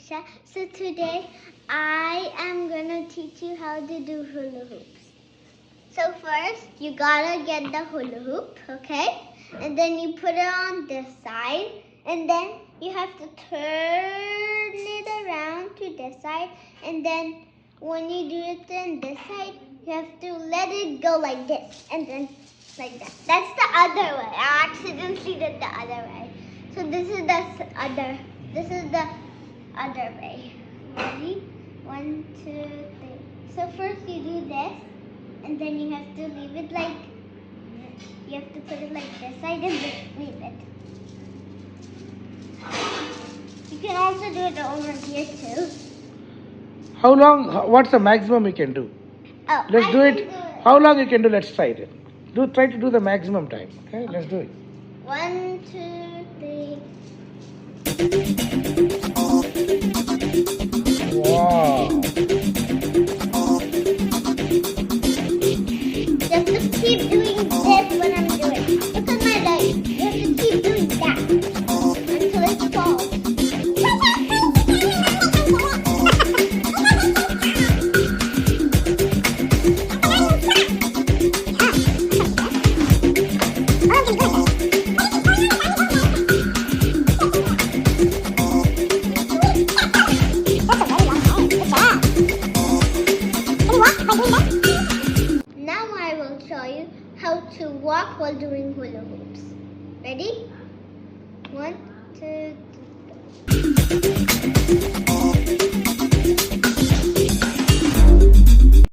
Teeksha. So today I am gonna teach you how to do hula hoops. So first you gotta get the hula hoop, okay? And then you put it on this side, and then you have to turn it around to this side, and then when you do it on this side, you have to let it go like this, and then like that. That's the other way. I accidentally did the other way. So this is the other way. Ready? 1, 2, 3. So first you do this, and then you have to leave it like, you have to put it like this side and leave it. You can also do it over here too. How long? What's the maximum we can do? Oh, Let's I do can it. How long you can do? Let's try it. Try to do the maximum time. Okay, let's do it. 1, 2, 3. Wow. You have to keep doing this when I'm doing. Look at my leg. You have to keep doing that until it falls. Now I will show you how to walk while doing hula hoops. Ready? 1, 2, 3, go.